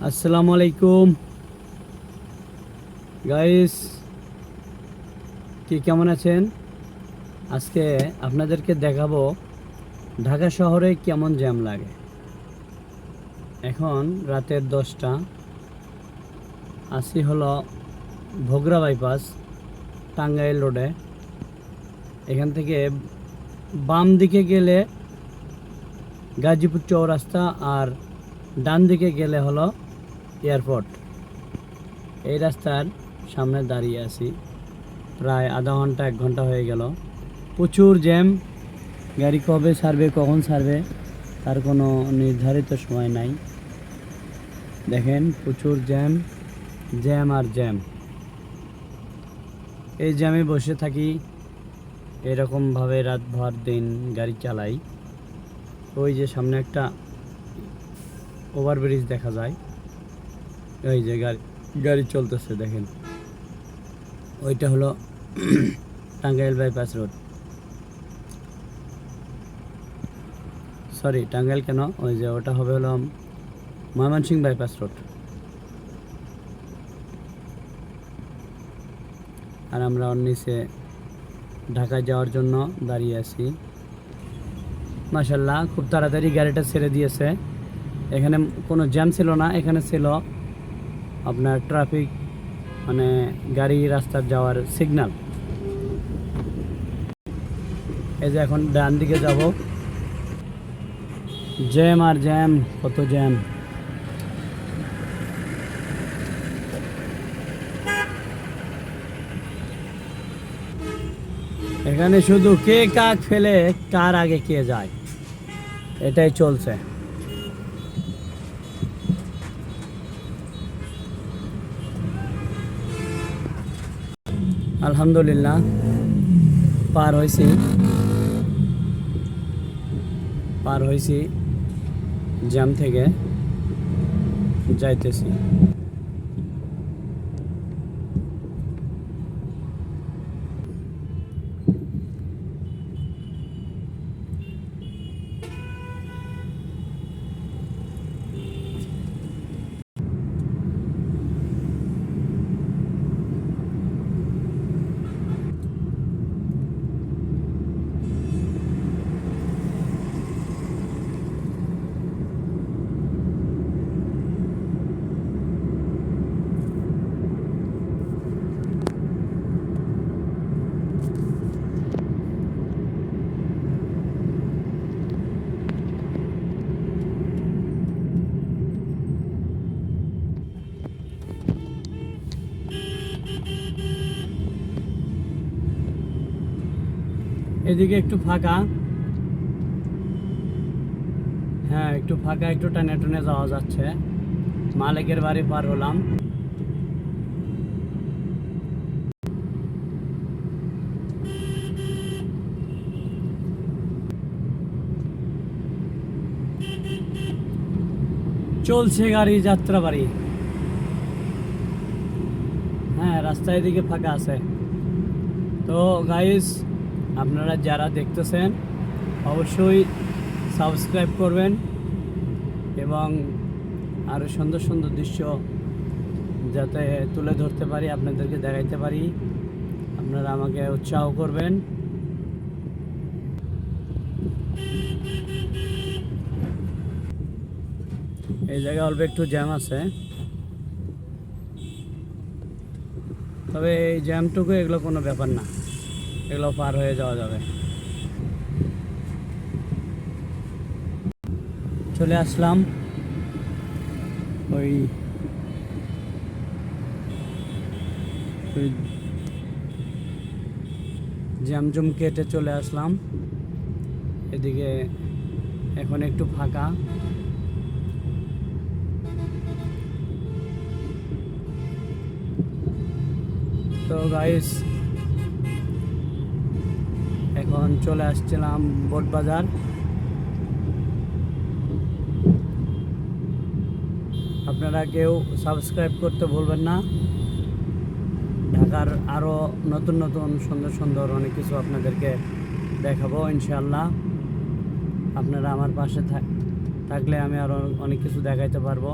আসসালামু আলাইকুম গাইস, কেমন আছেন? আজকে আপনাদেরকে দেখাবো ঢাকা শহরে কেমন জ্যাম লাগে। এখন রাতের 10টা, আসি হলো ভোগড়া বাইপাস টাঙ্গাইল রোডে। এখান থেকে বাম দিকে গেলে গাজীপুর চৌরাস্তা, আর ডান দিকে গেলে হলো এয়ারপোর্ট। এই রাস্তার সামনে দাঁড়িয়ে আছি, প্রায় আধা ঘন্টা 1 ঘন্টা হয়ে গেল। প্রচুর জ্যাম, গাড়ি কবে ছাড়বে কখন ছাড়বে তার কোনো নির্ধারিত সময় নাই। দেখেন প্রচুর জ্যাম, জ্যাম আর জ্যাম। এই জ্যামে বসে থাকি, এরকমভাবে রাতভর দিন গাড়ি চালাই। ওই যে সামনে একটা ওভারব্রিজ দেখা যায়, ওই যে গাড়ি চলতেছে দেখেন, ওইটা হলো Tangail bypass road. Sorry, Tangail কেন, ওই যে ওটা হবে হলো ময়মনসিংহ বাইপাস রোড। আর আমরা ওর নিচে ঢাকায় যাওয়ার জন্য দাঁড়িয়ে আছি। মাশাল্লাহ খুব তাড়াতাড়ি গাড়িটা ছেড়ে দিয়েছে। এখানে কোনো জ্যাম ছিল না, এখানে ছিল আপনার ট্রাফিক, মানে গাড়ি রাস্তার যাওয়ার সিগন্যাল। এই যে এখন ডান দিকে যাব, জ্যাম আর জ্যাম, কত জ্যাম। এখানে শুধু কে কাক ফেলে কার আগে কে যায়, এটাই চলছে। আলহামদুলিল্লাহ পার হয়েছি জ্যাম থেকে যাইতেছি। এদিকে একটু ফাঁকা, হ্যাঁ একটু ফাঁকা, একটু টানে টুনে যাওয়া যাচ্ছে। মালিকের বাড়ি পার হলাম। চলছে গাড়ি যাত্রা বাড়ি। হ্যাঁ রাস্তা এদিকে ফাঁকা আছে। তো গাইস, আপনারা যারা দেখতেছেন অবশ্যই সাবস্ক্রাইব করবেন এবং আরও সুন্দর সুন্দর দৃশ্য যাতে তুলে ধরতে পারি, আপনাদেরকে দেখাইতে পারি, আপনারা আমাকে উৎসাহ করবেন। এই জায়গায় অল্প একটু জ্যাম আছে, তবে এই জ্যামটুকু এগুলো কোনো ব্যাপার না, এগুলো পার হয়ে যাওয়া যাবে। চলে আসলাম ওই জ্যামজুম কেটে চলে আসলাম এদিকে। এখন একটু ফাঁকা। তো গাইস, এখন চলে আসছিলাম বোটবাজার। আপনারা কেউ সাবস্ক্রাইব করতে ভুলবেন না। ঢাকার আরও নতুন নতুন সুন্দর সুন্দর অনেক কিছু আপনাদেরকে দেখাবো ইনশাআল্লাহ। আপনারা আমার পাশে থাকলে আমি আরও অনেক কিছু দেখাইতে পারবো।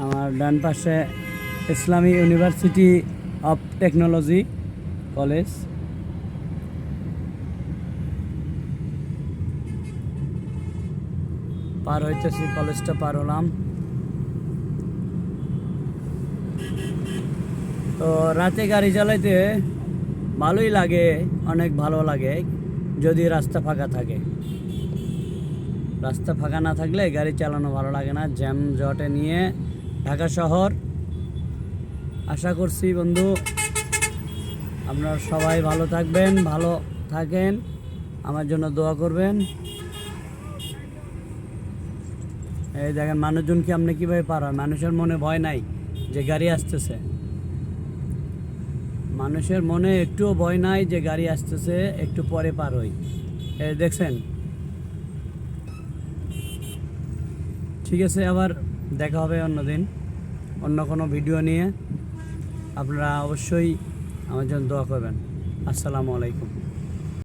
আমার ডান পাশে ইসলামী ইউনিভার্সিটি অফ টেকনোলজি কলেজ। পার হইতেছি, কলেজটা পার হলাম। তো রাতে গাড়ি চালাইতে ভালোই লাগে, অনেক ভালো লাগে যদি রাস্তা ফাঁকা থাকে। রাস্তা ফাঁকা না থাকলে গাড়ি চালানো ভালো লাগে না, জ্যাম জটে নিয়ে ঢাকা শহর। আশা করছি বন্ধু আপনারা সবাই ভালো থাকবেন, ভালো থাকেন, আমার জন্য দোয়া করবেন। এই দেখেন মানুষজনকে আপনি কীভাবে পার হয়, মানুষের মনে ভয় নাই যে গাড়ি আসতেছে, মানুষের মনে একটুও ভয় নাই যে গাড়ি আসতেছে, একটু পরে পার হই। এই দেখছেন। ঠিক আছে, আবার দেখা হবে অন্যদিন অন্য কোনো ভিডিও নিয়ে। আপনারা অবশ্যই আমার জন্য দোয়া করবেন। আসসালামু আলাইকুম।